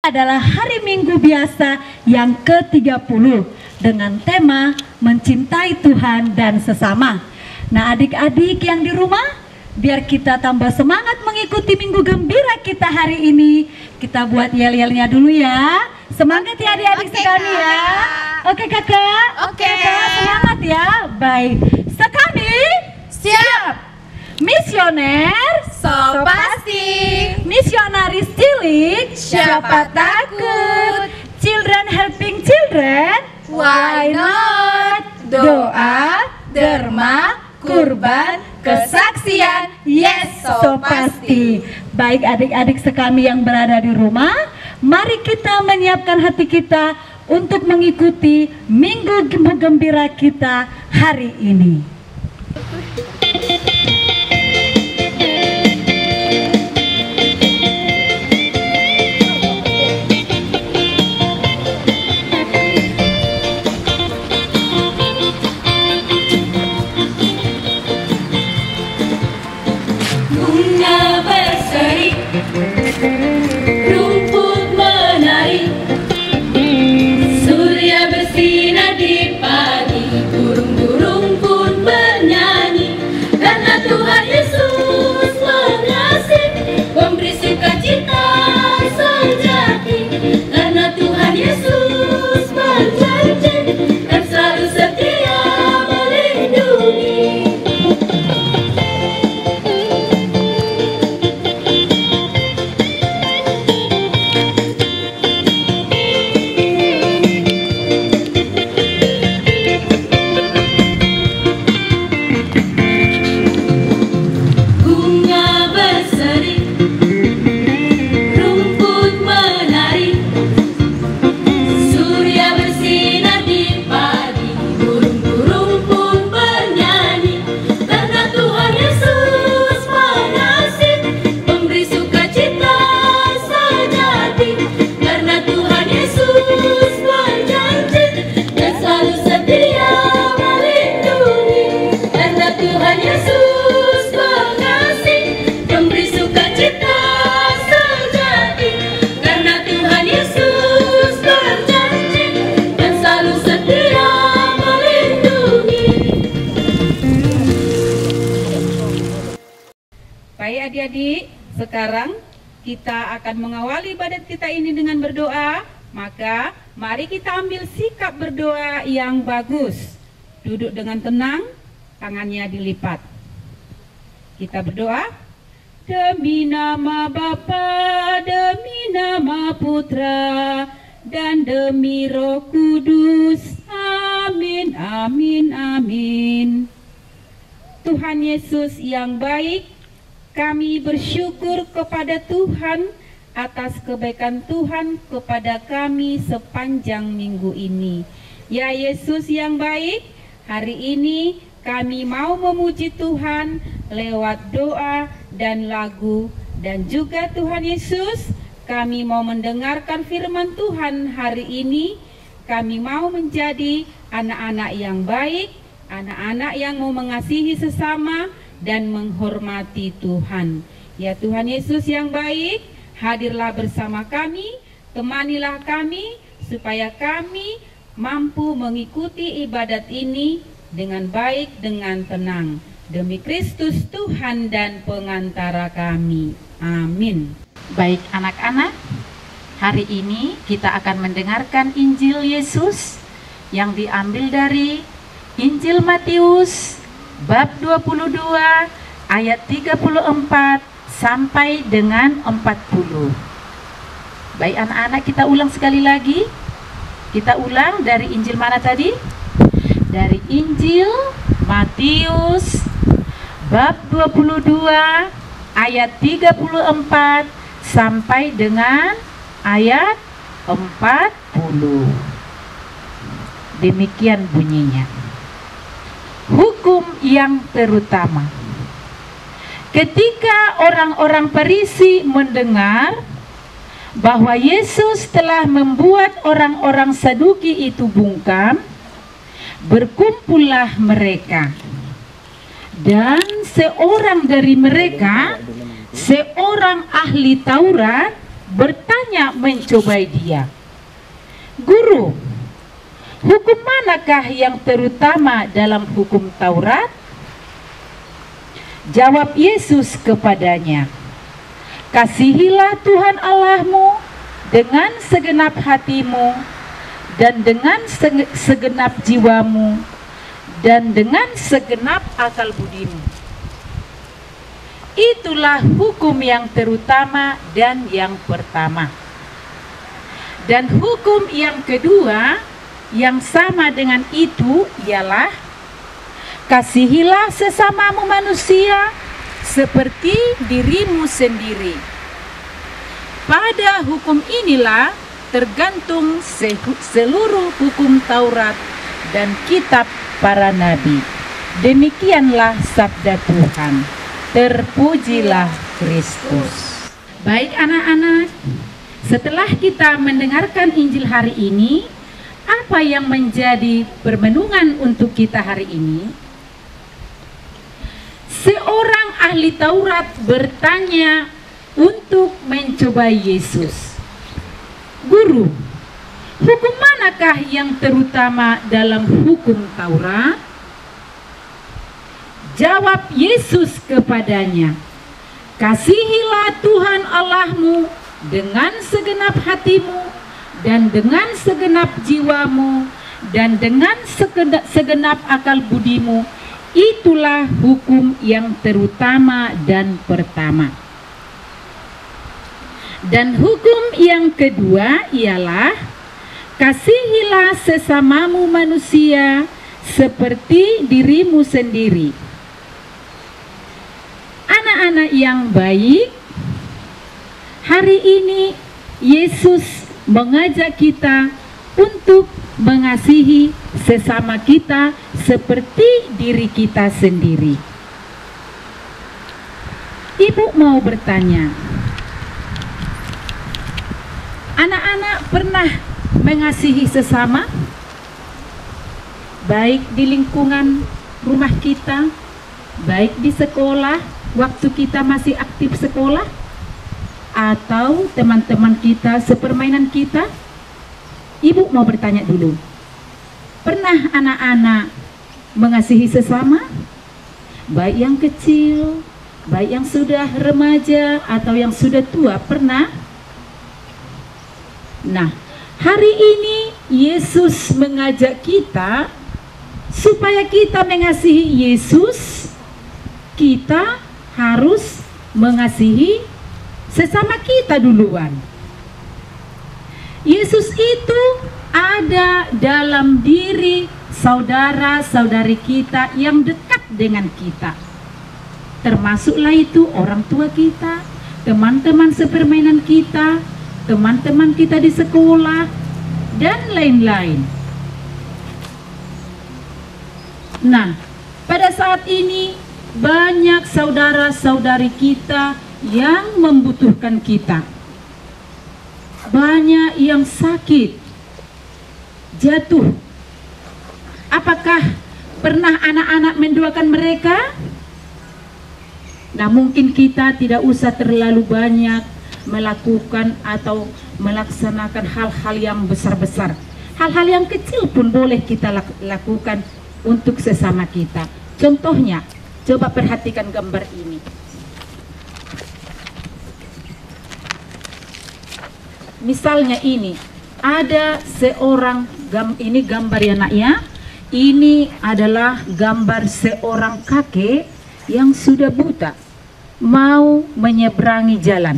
adalah hari Minggu biasa yang ke-30 dengan tema mencintai Tuhan dan sesama. Nah, adik-adik yang di rumah, biar kita tambah semangat mengikuti Minggu Gembira kita hari ini, kita buat yel-yelnya dulu ya. Semangat ya adik-adik sekali ya. Oke kakak? Oke. Kakak, semangat ya. Baik, sekali Siap. misioner So pasti. misionaris cilik, Siapa takut? Children helping children, Why not? Doa, derma, kurban, kesaksian, yes, so pasti. Baik adik-adik sekami yang berada di rumah, mari kita menyiapkan hati kita untuk mengikuti Minggu Gembira kita hari ini. Bunga berseri, rumput menari, surya bersinar di pagi, burung-burung pun bernyanyi, karena Tuhan Yesus mengasihi, memberi sukacita sejati, karena Tuhan Yesus berjanji dan selalu setia melindungi. Baik adik-adik, sekarang kita akan mengawali ibadat kita ini dengan berdoa. Maka mari kita ambil sikap berdoa yang bagus. Duduk dengan tenang, tangannya dilipat. Kita berdoa. Demi nama Bapa, demi nama Putra, dan demi Roh Kudus. Amin, amin, amin. Tuhan Yesus yang baik, kami bersyukur kepada Tuhan atas kebaikan Tuhan kepada kami sepanjang minggu ini. Ya Yesus yang baik, hari ini kami mau memuji Tuhan lewat doa dan lagu. Dan juga Tuhan Yesus, kami mau mendengarkan firman Tuhan hari ini. Kami mau menjadi anak-anak yang baik, anak-anak yang mau mengasihi sesama dan menghormati Tuhan. Ya Tuhan Yesus yang baik, hadirlah bersama kami, temanilah kami, supaya kami mampu mengikuti ibadat ini dengan baik, dengan tenang. Demi Kristus Tuhan dan pengantara kami. Amin. Baik anak-anak, hari ini kita akan mendengarkan Injil Yesus yang diambil dari Injil Matius bab 22 ayat 34 sampai dengan 40. Baik anak-anak, kita ulang sekali lagi. Kita ulang dari Injil mana tadi? Dari Injil Matius bab 22 ayat 34 sampai dengan ayat 40. Demikian bunyinya. Hukum yang terutama. Ketika orang-orang Farisi mendengar bahwa Yesus telah membuat orang-orang Saduki itu bungkam, berkumpullah mereka. Dan seorang dari mereka, seorang ahli Taurat, bertanya mencobai dia, "Guru, hukum manakah yang terutama dalam hukum Taurat?" Jawab Yesus kepadanya, "Kasihilah Tuhan Allahmu dengan segenap hatimu, dan dengan segenap jiwamu, dan dengan segenap akal budimu." Itulah hukum yang terutama dan yang pertama. Dan hukum yang kedua yang sama dengan itu ialah, "Kasihilah sesamamu manusia seperti dirimu sendiri." Pada hukum inilah tergantung seluruh hukum Taurat dan kitab para nabi. Demikianlah sabda Tuhan. Terpujilah Kristus. Baik anak-anak, setelah kita mendengarkan Injil hari ini, apa yang menjadi permenungan untuk kita hari ini? Seorang ahli Taurat bertanya untuk mencobai Yesus, "Guru, hukum manakah yang terutama dalam hukum Taurat?" Jawab Yesus kepadanya, "Kasihilah Tuhan Allahmu dengan segenap hatimu, dan dengan segenap jiwamu, dan dengan segenap akal budimu. Itulah hukum yang terutama dan pertama." Dan hukum yang kedua ialah, "Kasihilah sesamamu manusia seperti dirimu sendiri." Anak-anak yang baik, hari ini Yesus mengajak kita untuk mengasihi sesama kita seperti diri kita sendiri. Ibu mau bertanya, anak-anak pernah mengasihi sesama? Baik di lingkungan rumah kita, baik di sekolah, waktu kita masih aktif sekolah, atau teman-teman kita, sepermainan kita. Ibu mau bertanya dulu, pernah anak-anak mengasihi sesama? Baik yang kecil, baik yang sudah remaja, atau yang sudah tua, pernah? Nah, hari ini Yesus mengajak kita supaya kita mengasihi Yesus, kita harus mengasihi sesama kita duluan. Yesus itu ada dalam diri saudara-saudari kita yang dekat dengan kita. Termasuklah itu orang tua kita, teman-teman sepermainan kita, teman-teman kita di sekolah, dan lain-lain. Nah, pada saat ini banyak saudara-saudari kita yang membutuhkan kita. Banyak yang sakit, jatuh. Apakah pernah anak-anak mendoakan mereka? Nah, mungkin kita tidak usah terlalu banyak melakukan atau melaksanakan hal-hal yang besar-besar. Hal-hal yang kecil pun boleh kita lakukan untuk sesama kita. Contohnya, coba perhatikan gambar ini. Misalnya ini, ada seorang, ini gambar ya nak ya. Ini adalah gambar seorang kakek yang sudah buta, mau menyeberangi jalan.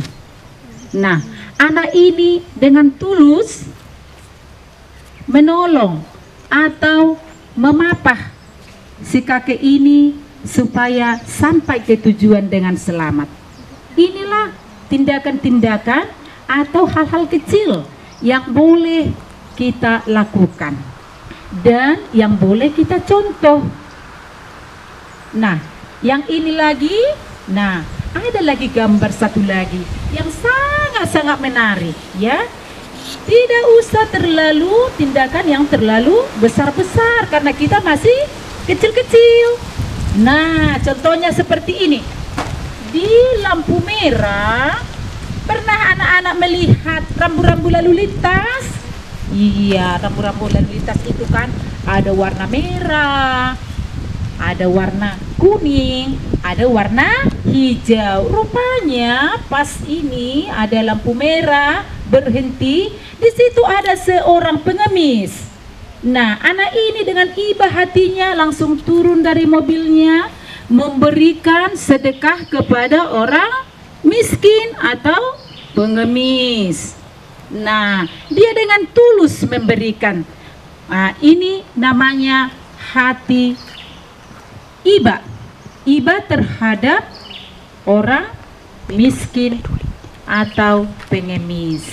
Nah, anak ini dengan tulus menolong atau memapah si kakek ini supaya sampai ke tujuan dengan selamat. Inilah tindakan-tindakan atau hal-hal kecil yang boleh kita lakukan dan yang boleh kita contoh. Nah, yang ini lagi, nah ada lagi gambar satu lagi yang sangat-sangat menarik ya. Tidak usah terlalu tindakan yang terlalu besar-besar karena kita masih kecil-kecil. Nah, contohnya seperti ini. Di lampu merah Pernah anak-anak melihat rambu-rambu lalu lintas? Iya, rambu-rambu lalu lintas itu kan ada warna merah, ada warna kuning, ada warna hijau. Rupanya pas ini ada lampu merah berhenti, di situ ada seorang pengemis. Nah, anak ini dengan iba hatinya langsung turun dari mobilnya, memberikan sedekah kepada orang miskin atau pengemis. Nah, dia dengan tulus memberikan. Nah, ini namanya hati iba. Iba terhadap orang miskin atau pengemis.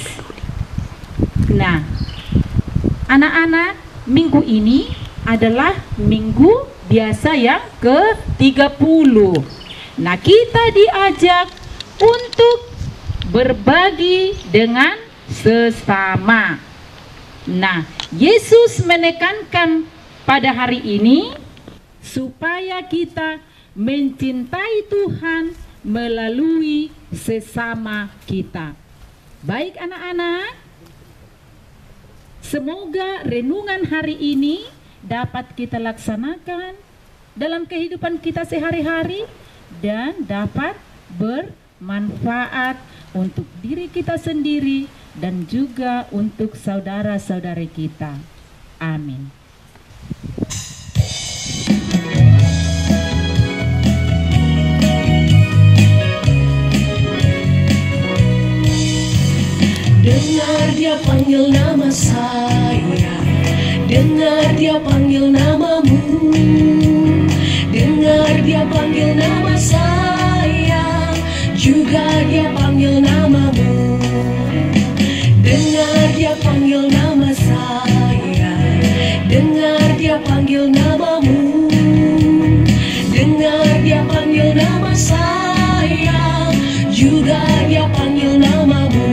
Nah, anak-anak, minggu ini adalah minggu biasa yang ke-30. Nah, kita diajak untuk berbagi dengan sesama. Nah, Yesus menekankan pada hari ini supaya kita mencintai Tuhan melalui sesama kita. Baik anak-anak, semoga renungan hari ini dapat kita laksanakan dalam kehidupan kita sehari-hari dan dapat bermanfaat untuk diri kita sendiri dan juga untuk saudara-saudari kita. Amin. Dengar dia panggil nama saya, dengar dia panggil namamu, dengar dia panggil nama saya, juga dia panggil namamu. Dengar dia panggil nama saya, dengar dia panggil namamu, dengar dia panggil nama saya, juga dia panggil namamu.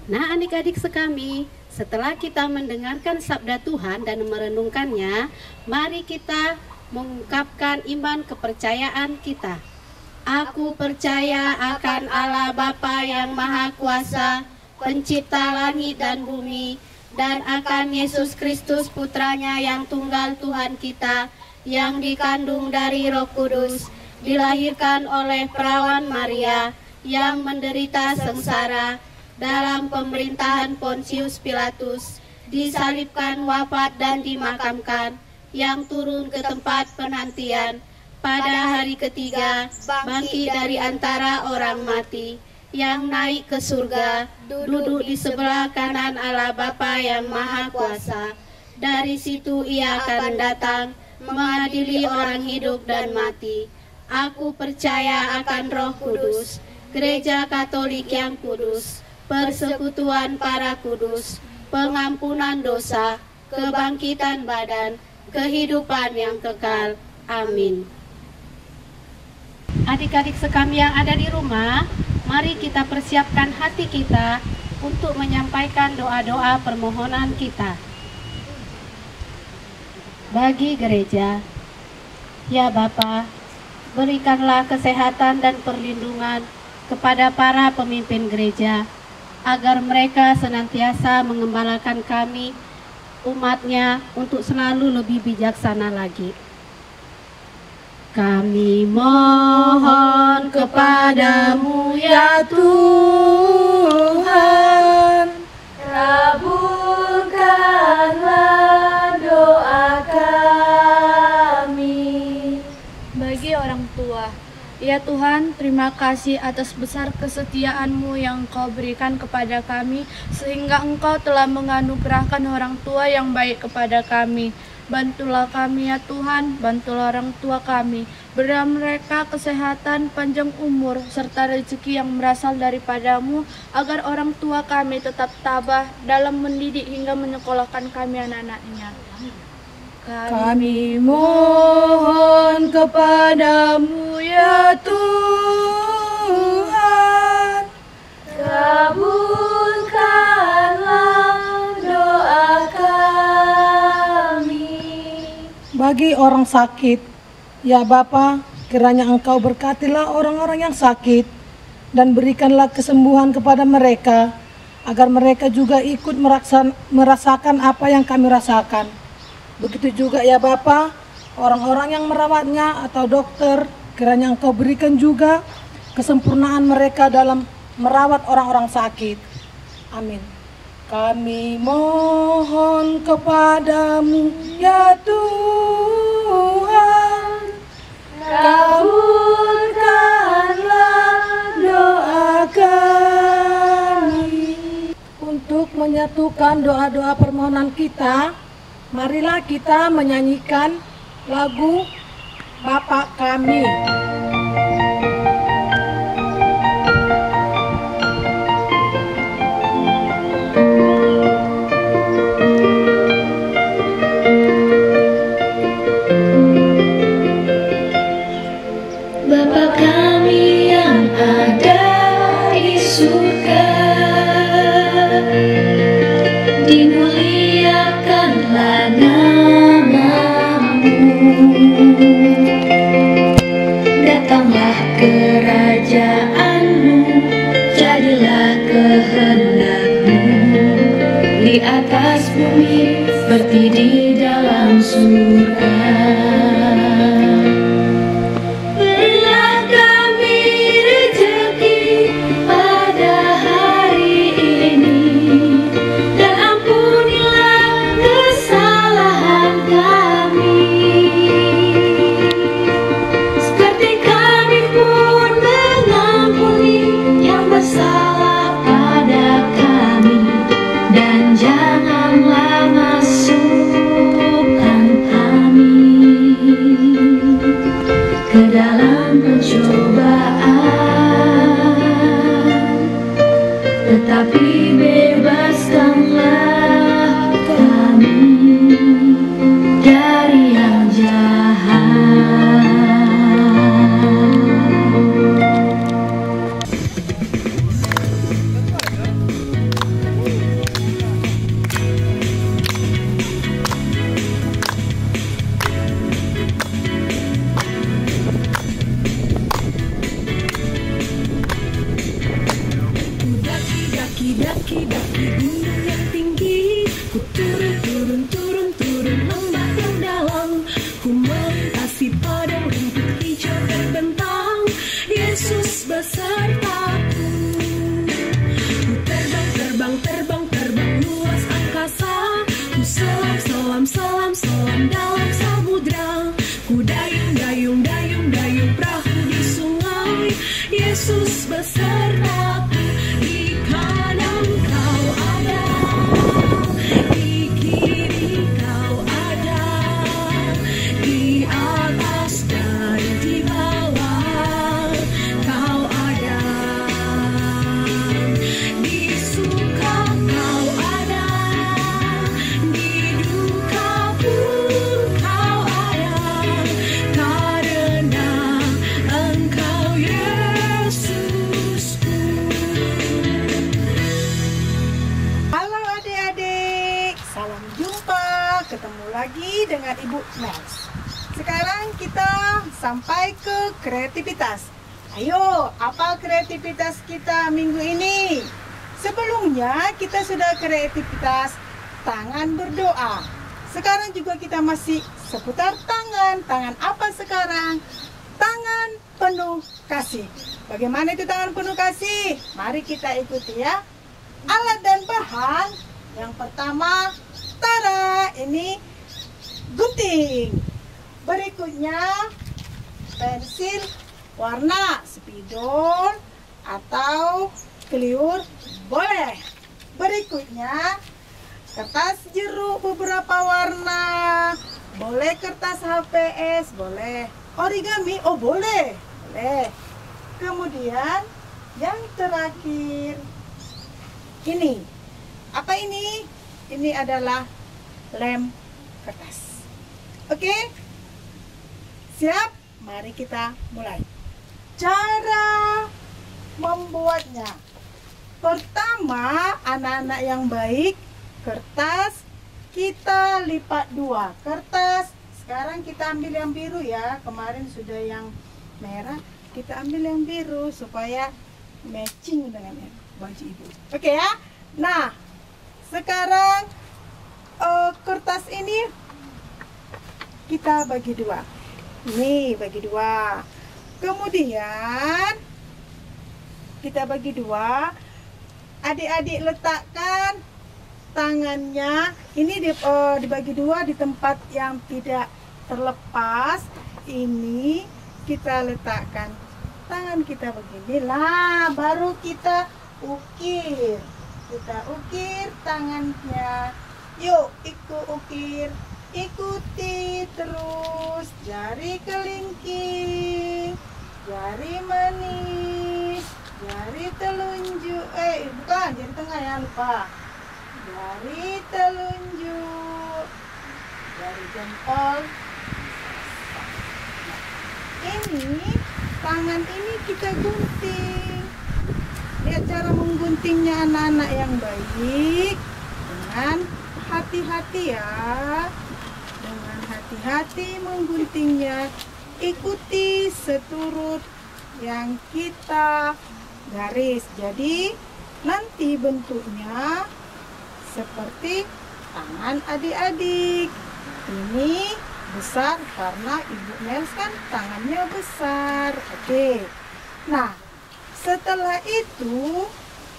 Nah, adik-adik sekami, setelah kita mendengarkan sabda Tuhan dan merenungkannya, mari kita mengungkapkan iman kepercayaan kita. Aku percaya akan Allah Bapa yang Maha Kuasa, pencipta langit dan bumi, dan akan Yesus Kristus Putranya yang tunggal Tuhan kita, yang dikandung dari Roh Kudus, dilahirkan oleh perawan Maria, yang menderita sengsara dalam pemerintahan Pontius Pilatus, disalibkan, wafat dan dimakamkan, yang turun ke tempat penantian, pada hari ketiga bangkit dari antara orang mati, yang naik ke surga, duduk di sebelah kanan Allah Bapa yang Maha Kuasa. Dari situ ia akan datang mengadili orang hidup dan mati. Aku percaya akan Roh Kudus, Gereja Katolik yang kudus, persekutuan para kudus, pengampunan dosa, kebangkitan badan, kehidupan yang kekal. Amin. Adik-adik sekami yang ada di rumah, mari kita persiapkan hati kita untuk menyampaikan doa-doa permohonan kita. Bagi gereja, ya Bapa, berikanlah kesehatan dan perlindungan kepada para pemimpin gereja, agar mereka senantiasa mengembalakan kami, umatnya, untuk selalu lebih bijaksana lagi. Kami mohon kepadamu ya Tuhan, kabulkanlah doa kami. Bagi orang tua, ya Tuhan, terima kasih atas besar kesetiaan-Mu yang Engkau berikan kepada kami, sehingga Engkau telah menganugerahkan orang tua yang baik kepada kami. Bantulah kami ya Tuhan, bantulah orang tua kami. Berilah mereka kesehatan, panjang umur, serta rezeki yang berasal daripadamu, agar orang tua kami tetap tabah dalam mendidik hingga menyekolahkan kami anak-anaknya. Kami mohon kepadamu ya Tuhan, kabulkanlah doa kami. Bagi orang sakit, ya Bapa, kiranya Engkau berkatilah orang-orang yang sakit dan berikanlah kesembuhan kepada mereka, agar mereka juga ikut merasakan apa yang kami rasakan. Begitu juga ya Bapa, orang-orang yang merawatnya atau dokter, kiranya Engkau berikan juga kesempurnaan mereka dalam merawat orang-orang sakit. Amin. Kami mohon kepadamu ya Tuhan, kabulkanlah doa kami. Untuk menyatukan doa-doa permohonan kita, marilah kita menyanyikan lagu Bapa Kami. Bapa kami yang ada di surga, dimuliakanlah namamu, datanglah kerajaanmu, jadilah kehendakmu, di atas bumi seperti di dalam surga. Tetapi bebaskanlah kami dari yang jahat. Daki gunung yang tinggi, ku turun lembah yang dalam, ku melintasi padang rumput hijau terbentang, Yesus besertaku. Ku terbang luas angkasa, ku selam dalam samudra, ku dayung perahu di sungai, Yesus besertaku. Dengan Ibu Mels. Sekarang kita sampai ke kreativitas. Ayo, apa kreativitas kita minggu ini? Sebelumnya kita sudah kreativitas tangan berdoa. Sekarang juga kita masih seputar tangan. Tangan apa sekarang? Tangan penuh kasih. Bagaimana itu tangan penuh kasih? Mari kita ikuti ya. Alat dan bahan. Yang pertama, tara, ini gunting. Berikutnya pensil warna, spidol atau keliur boleh. Berikutnya kertas jeruk beberapa warna, Boleh kertas HPS, boleh. Origami, oh boleh. Boleh. Kemudian yang terakhir ini. Apa ini? Ini adalah lem kertas. Oke? Siap? Mari kita mulai. Cara membuatnya. Pertama, anak-anak yang baik, kertas kita lipat dua. Kertas, sekarang kita ambil yang biru ya. Kemarin sudah yang merah, kita ambil yang biru supaya matching dengan baju ibu. Oke ya? Nah, sekarang kertas ini kita bagi dua. Ini bagi dua. Kemudian kita bagi dua. Adik-adik letakkan tangannya. Ini dibagi dua di tempat yang tidak terlepas. Ini kita letakkan tangan kita beginilah. Baru kita ukir. Kita ukir tangannya. Yuk, ikut ukir. Ikuti terus. Jari kelingking, jari manis, jari telunjuk. Bukan, jari tengah ya, lupa. Jari telunjuk, jari jempol. Ini, tangan ini kita gunting. Lihat cara mengguntingnya anak-anak yang baik. Dengan hati-hati ya. Dengan hati-hati mengguntingnya. Ikuti seturut yang kita garis. Jadi nanti bentuknya seperti tangan adik-adik. Ini besar karena Ibu Nels kan tangannya besar. Oke. Nah, setelah itu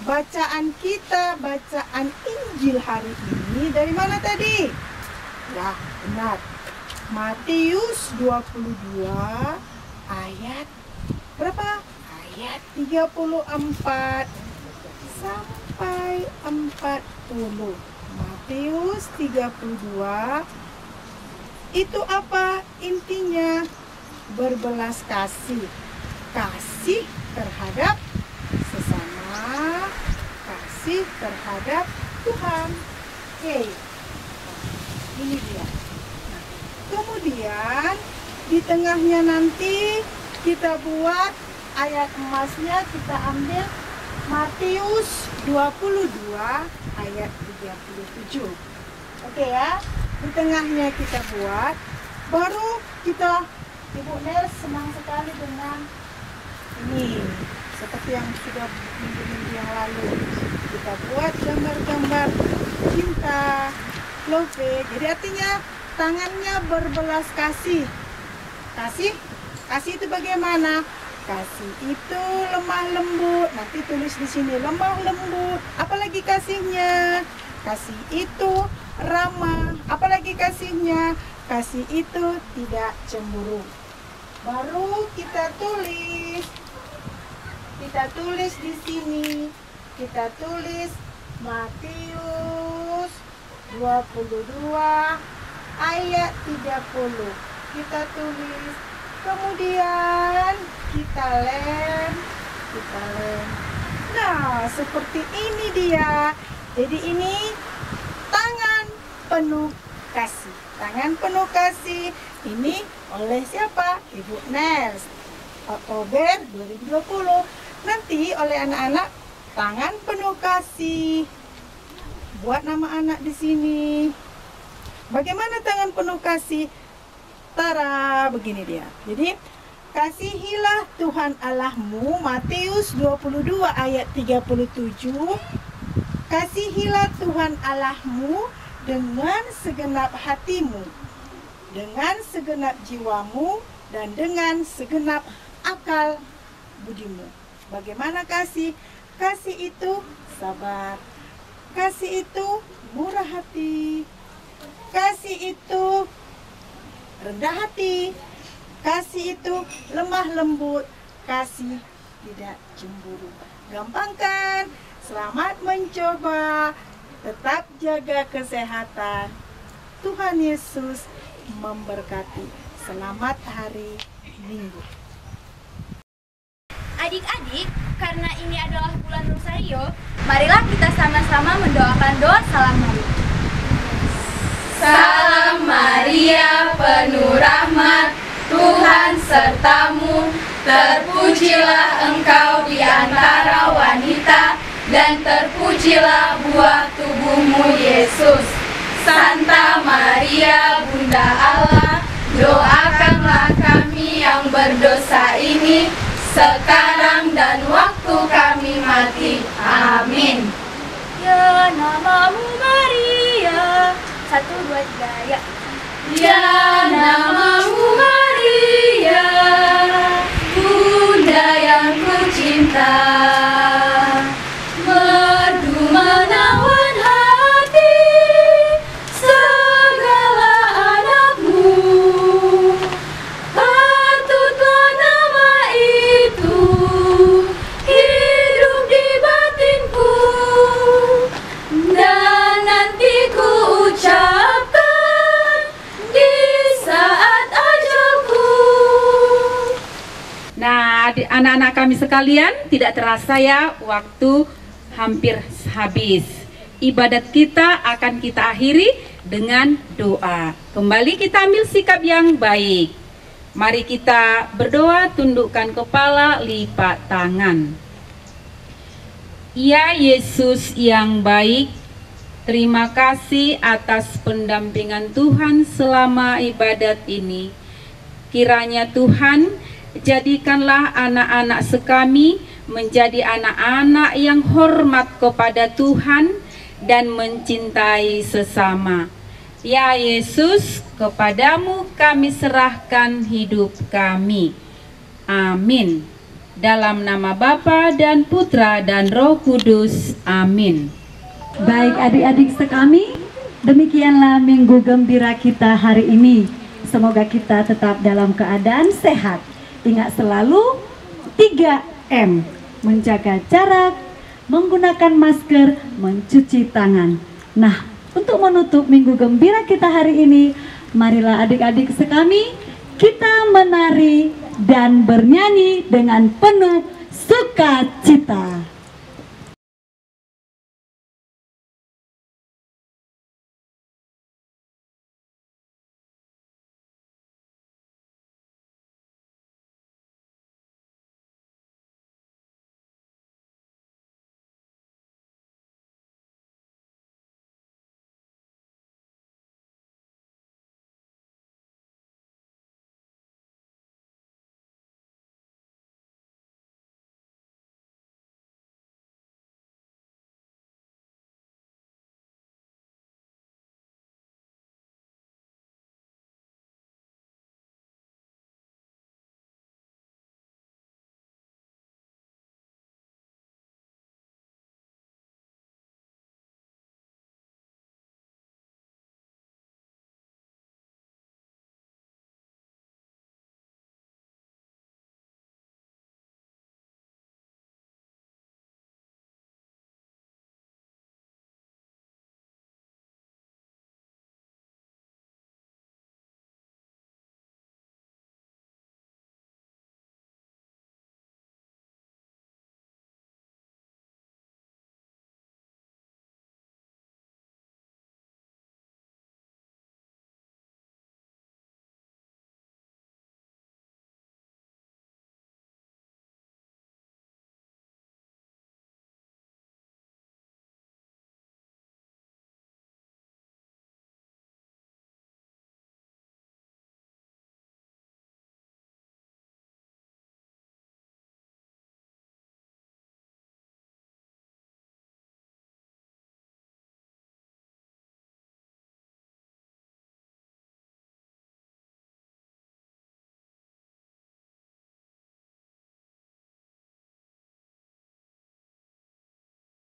bacaan kita, bacaan Injil hari ini dari mana tadi? Ya, benar. Matius 22 ayat berapa? Ayat 34 sampai 40. Matius 32 itu apa intinya? Berbelas kasih. Kasih terhadap sesama, kasih terhadap Tuhan. Oke. Ini dia. Nah, kemudian di tengahnya nanti kita buat ayat emasnya, kita ambil Matius 22 ayat 37. Oke ya. Di tengahnya kita buat, baru kita, Ibu Nels senang sekali dengan ini, seperti yang sudah minggu-minggu yang lalu kita buat gambar-gambar cinta, love. Jadi artinya tangannya berbelas kasih. Kasih itu bagaimana? Kasih itu lemah lembut. Nanti tulis di sini lemah lembut. Apalagi kasihnya? Kasih itu ramah. Apalagi kasihnya? Kasih itu tidak cemburu. Baru kita tulis di sini. Kita tulis Matius 22 ayat 30. Kita tulis. Kemudian kita lem. Nah, seperti ini dia. Jadi ini tangan penuh kasih. Tangan penuh kasih ini oleh siapa? Ibu Nels. Oktober 2020. Nanti oleh anak-anak tangan penuh kasih. Buat nama anak di sini. Bagaimana tangan penuh kasih? Tara, begini dia. Jadi kasihilah Tuhan Allahmu, Matius 22 ayat 37. Kasihilah Tuhan Allahmu dengan segenap hatimu, dengan segenap jiwamu, dan dengan segenap akal budimu. Bagaimana kasih? Kasih itu sabar. Kasih itu murah hati. Kasih itu rendah hati. Kasih itu lemah lembut. Kasih tidak cemburu. Gampang kan? Selamat mencoba. Tetap jaga kesehatan. Tuhan Yesus memberkati. Selamat hari Minggu. Adik-adik, karena ini adalah bulan Rosario, marilah kita sama-sama mendoakan doa salam Maria. Salam Maria, penuh rahmat, Tuhan sertamu, terpujilah engkau di antara wanita, dan terpujilah buah tubuhmu Yesus. Santa Maria, Bunda Allah, doakanlah kami yang berdosa ini, sekarang dan waktu kami mati. Amin. Ya namamu Maria. 1, 2, 3 ya. Ya namamu Maria, Bunda yang kucinta, merdu menawan hati segala anakmu. Patutlah nama itu hidup di batinku, dan nanti ku ucapkan di saat ajalku. Nah, anak-anak kami sekalian, tidak terasa ya, waktu hampir habis. Ibadat kita akan kita akhiri dengan doa. Kembali kita ambil sikap yang baik. Mari kita berdoa, tundukkan kepala, lipat tangan. Ya Yesus yang baik, terima kasih atas pendampingan Tuhan selama ibadat ini. Kiranya Tuhan, jadikanlah anak-anak sekami menjadi anak-anak yang hormat kepada Tuhan dan mencintai sesama. Ya Yesus, kepadamu kami serahkan hidup kami. Amin. Dalam nama Bapa dan Putra dan Roh Kudus. Amin. Baik adik-adik sekami, demikianlah minggu gembira kita hari ini. Semoga kita tetap dalam keadaan sehat. Ingat selalu 3M, menjaga jarak, menggunakan masker, mencuci tangan. Nah, untuk menutup minggu gembira kita hari ini, marilah adik-adik sekami, kita menari dan bernyanyi dengan penuh sukacita.